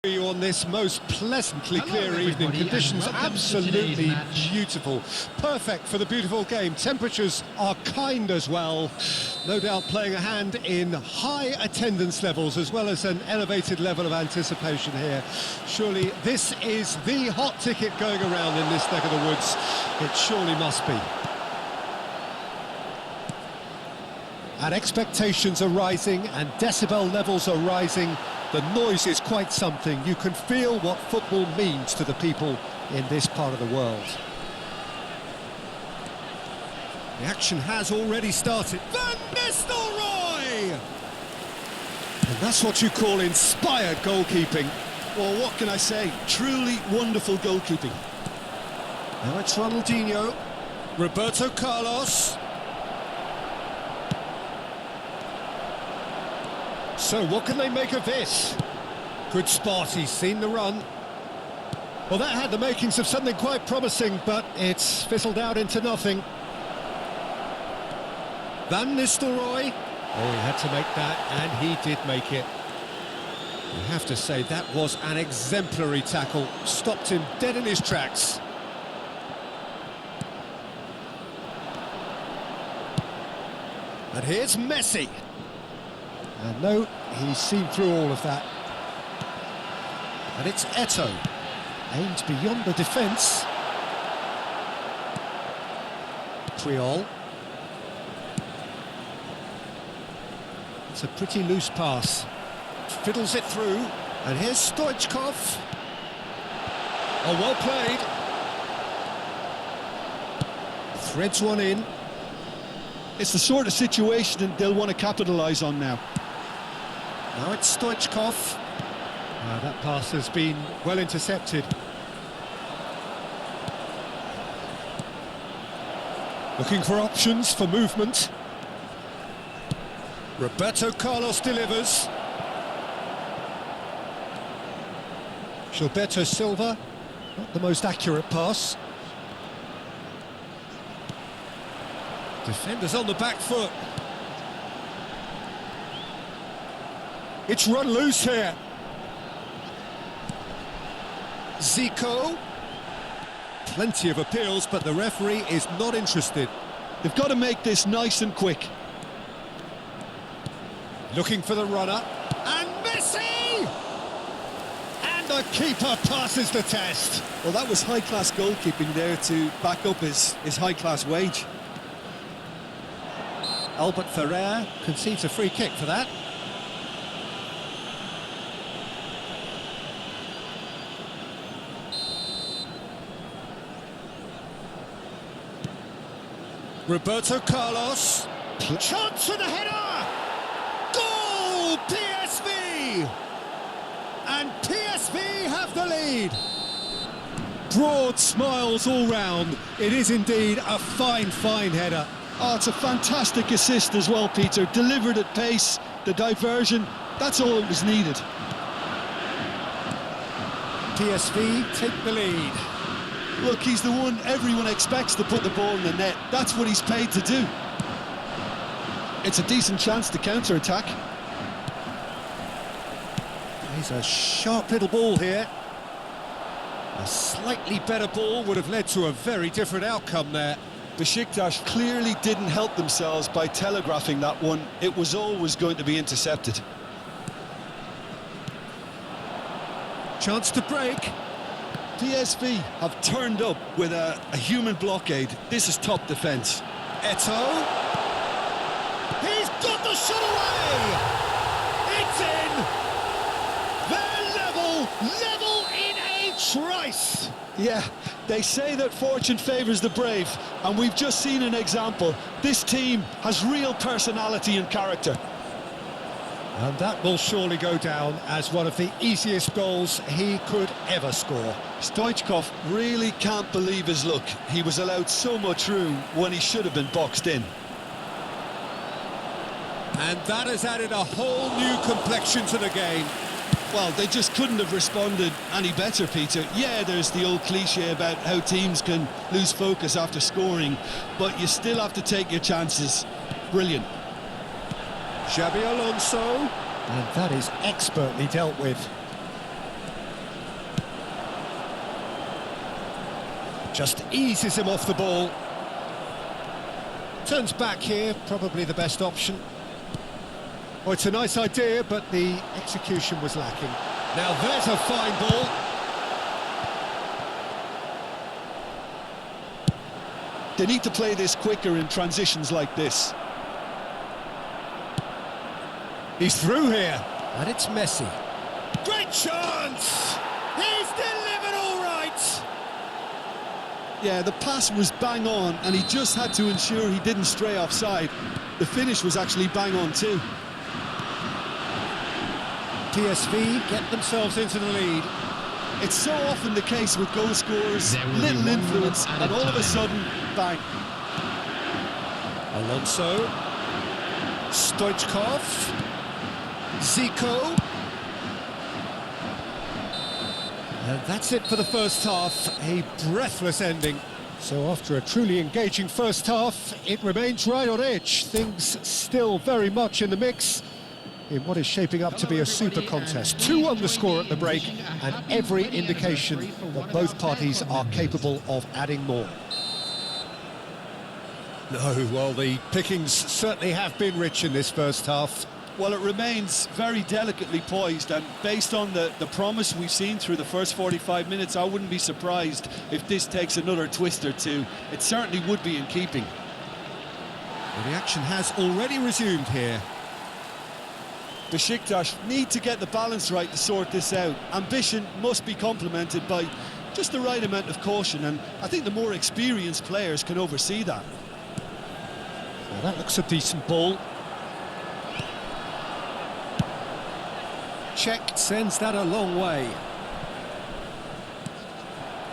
You on this most pleasantly clear evening. Conditions absolutely beautiful, perfect for the beautiful game. Temperatures are kind as well, no doubt playing a hand in high attendance levels as well as an elevated level of anticipation here. Surely this is the hot ticket going around in this neck of the woods. It surely must be. And expectations are rising and decibel levels are rising. The noise is quite something. You can feel what football means to the people in this part of the world. The action has already started. Van Nistelrooy! And that's what you call inspired goalkeeping. Well, what can I say? Truly wonderful goalkeeping. Now it's Ronaldinho. Roberto Carlos. So, what can they make of this? Good spot, he's seen the run. Well, that had the makings of something quite promising, but it's fizzled out into nothing. Van Nistelrooy. Oh, he had to make that, and he did make it. You have to say, that was an exemplary tackle. Stopped him dead in his tracks. And here's Messi. And no, he's seen through all of that. And it's Eto'o. Aimed beyond the defence. Triol. It's a pretty loose pass. Fiddles it through. And here's Stoichkov. Oh, well played. Threads one in. It's the sort of situation they'll want to capitalise on now. Now it's Stoichkov. That pass has been well intercepted. Looking for options for movement. Roberto Carlos delivers. Gilberto Silva, not the most accurate pass. Defenders on the back foot. It's run loose here. Zico. Plenty of appeals, but the referee is not interested. They've got to make this nice and quick. Looking for the runner. And Messi! And the keeper passes the test. Well, that was high-class goalkeeping there to back up his high-class wage. Albert Ferrer concedes a free kick for that. Roberto Carlos. Chance for the header! Goal! PSV! And PSV have the lead. Broad smiles all round. It is indeed a fine, fine header. Oh, it's a fantastic assist as well, Peter. Delivered at pace, the diversion, that's all that was needed. PSV take the lead. Look, he's the one everyone expects to put the ball in the net. That's what he's paid to do. It's a decent chance to counter-attack. He's a sharp little ball here. A slightly better ball would have led to a very different outcome there. Besiktas clearly didn't help themselves by telegraphing that one. It was always going to be intercepted. Chance to break. PSV have turned up with a human blockade. This is top defence. Eto'o. He's got the shot away! It's in! They're level in a trice! Yeah, they say that fortune favours the brave, and we've just seen an example. This team has real personality and character. And that will surely go down as one of the easiest goals he could ever score. Stoichkov really can't believe his luck. He was allowed so much room when he should have been boxed in. And that has added a whole new complexion to the game. Well, they just couldn't have responded any better, Peter. Yeah, there's the old cliche about how teams can lose focus after scoring, but you still have to take your chances. Brilliant. Xabi Alonso. And that is expertly dealt with. Just eases him off the ball. Turns back here, probably the best option. Oh, it's a nice idea, but the execution was lacking. Now there's a fine ball. They need to play this quicker in transitions like this. He's through here, and it's Messi. Great chance! He's delivered all right! Yeah, the pass was bang on, and he just had to ensure he didn't stray offside. The finish was actually bang on too. PSV get themselves into the lead. It's so often the case with goal scorers, little influence, and all of a sudden, bang. Alonso, Stoichkov, Zico. And that's it for the first half, a breathless ending. So after a truly engaging first half, it remains right on edge. Things still very much in the mix in what is shaping up to be a super contest. 2-1 the score at the break, and every indication that both parties are capable of adding more. No, well, the pickings certainly have been rich in this first half. Well, it remains very delicately poised, and based on the promise we've seen through the first 45 minutes, I wouldn't be surprised if this takes another twist or two. It certainly would be in keeping. Well, the action has already resumed here. Besiktas need to get the balance right to sort this out. Ambition must be complemented by just the right amount of caution, and I think the more experienced players can oversee that. Well, that looks a decent ball. Check sends that a long way.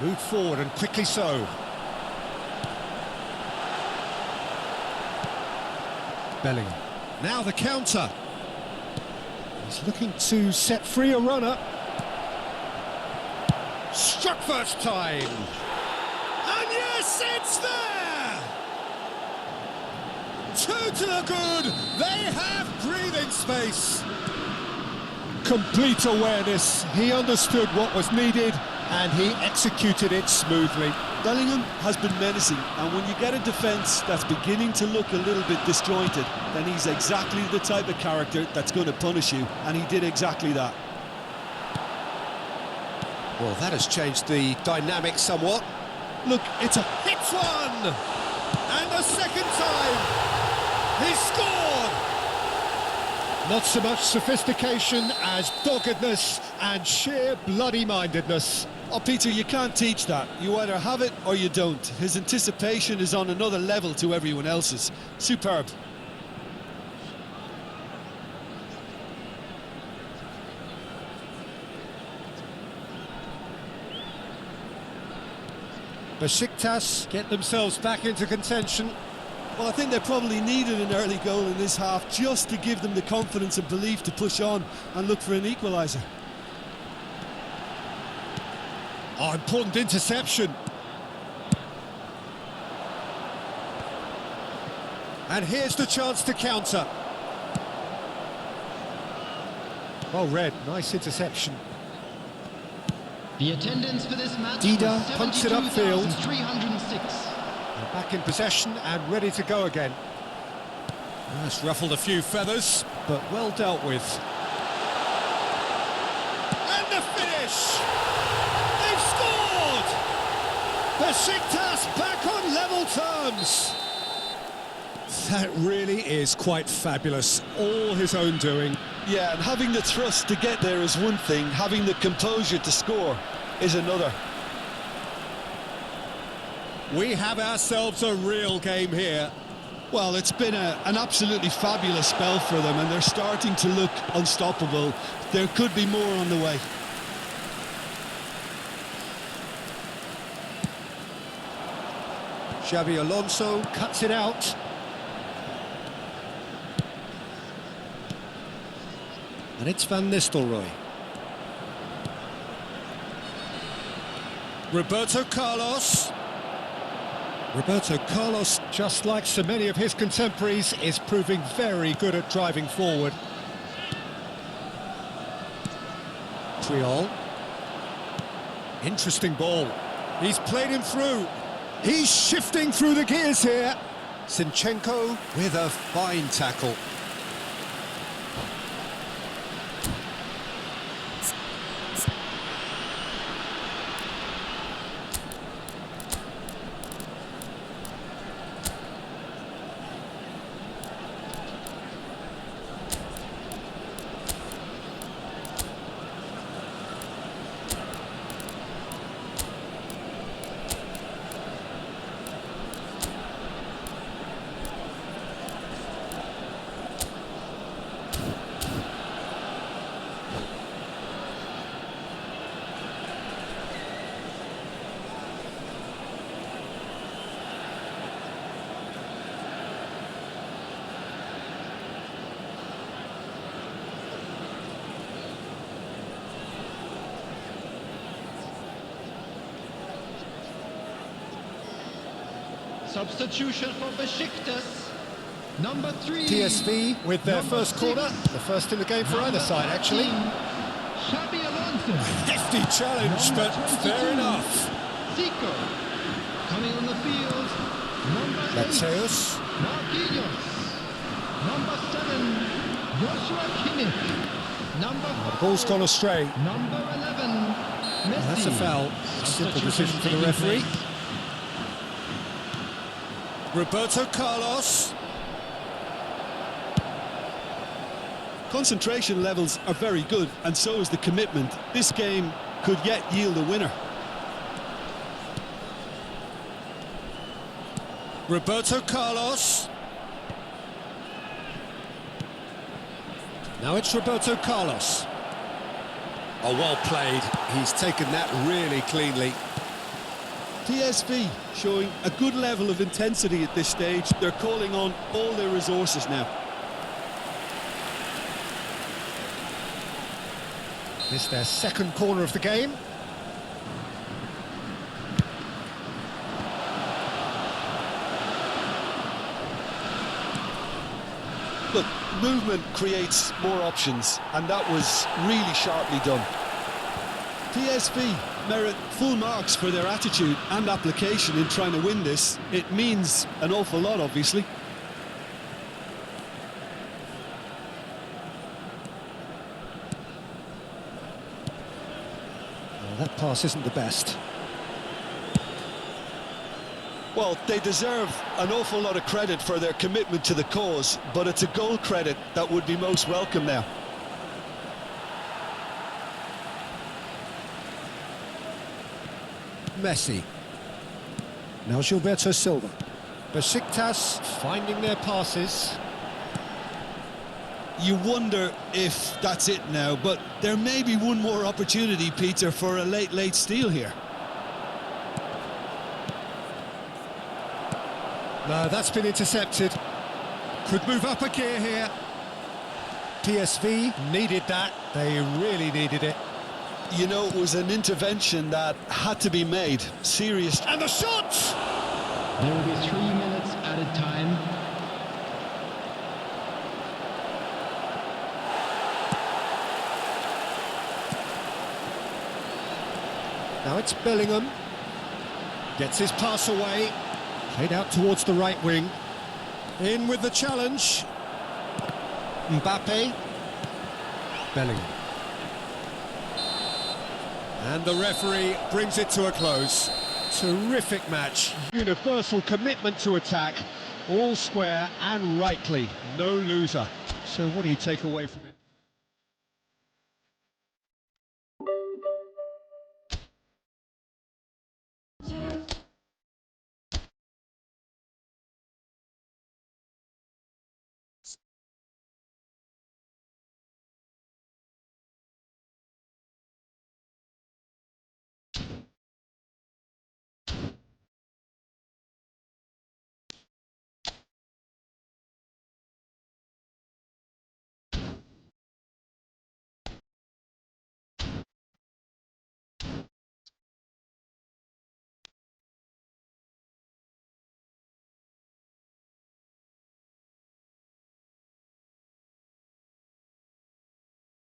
Moved forward, and quickly so. Bellingham. Now the counter. He's looking to set free a runner. Struck first time. And yes, it's there! Two to the good. They have breathing space. Complete awareness. He understood what was needed and he executed it smoothly. Bellingham has been menacing, and when you get a defence that's beginning to look a little bit disjointed, then he's exactly the type of character that's going to punish you, and he did exactly that. Well, that has changed the dynamic somewhat. Look, it's a... Hits one! And a second time! He scored! Not so much sophistication as doggedness and sheer bloody-mindedness. Oh, Peter, you can't teach that. You either have it or you don't. His anticipation is on another level to everyone else's. Superb. Besiktas get themselves back into contention. Well, I think they probably needed an early goal in this half just to give them the confidence and belief to push on and look for an equaliser. Oh, important interception. And here's the chance to counter. Well read, nice interception. The attendance for this match Dida punts it upfield. 306. They're back in possession and ready to go again. That's ruffled a few feathers, but well dealt with. And the finish! They've scored! Besiktas back on level terms! That really is quite fabulous. All his own doing. Yeah, and having the thrust to get there is one thing, having the composure to score is another. We have ourselves a real game here. Well, it's been an absolutely fabulous spell for them, and they're starting to look unstoppable. There could be more on the way. Xabi Alonso cuts it out. And it's Van Nistelrooy. Roberto Carlos. Roberto Carlos, just like so many of his contemporaries, is proving very good at driving forward. Triol. Interesting ball. He's played him through. He's shifting through the gears here. Zinchenko with a fine tackle. Substitution for Besiktas. Number 3. TSV with their Number first corner. 6. The first in the game for either side, actually. Xabi Alonso. Hefty challenge, but fair enough. Zico. Coming on the field. Number 8. Mateus. Marquinhos. Number 7. Joshua Kimmich. Number 5. Ball's gone astray. Number 11. Messi. That's a foul. Simple decision for the referee. Roberto Carlos. Concentration levels are very good, and so is the commitment. This game could yet yield a winner. Roberto Carlos. Now it's Roberto Carlos. Oh, well played. He's taken that really cleanly. TSV showing a good level of intensity at this stage. They're calling on all their resources now. This their second corner of the game. Look, movement creates more options, and that was really sharply done. TSV merit full marks for their attitude and application in trying to win this. It means an awful lot, obviously. Well, that pass isn't the best. Well, they deserve an awful lot of credit for their commitment to the cause, but it's a goal credit that would be most welcome now. Messi. Now Gilberto Silva. Besiktas finding their passes. You wonder if that's it now, but there may be one more opportunity, Peter, for a late steal here. No, that's been intercepted. Could move up a gear here. PSV needed that. They really needed it. You know, it was an intervention that had to be made. Serious. And the shot! There will be 3 minutes added time. Now it's Bellingham. Gets his pass away. Played out towards the right wing. In with the challenge. Mbappe. Bellingham. And the referee brings it to a close. Terrific match. Universal commitment to attack. All square and rightly. No loser. So what do you take away from it?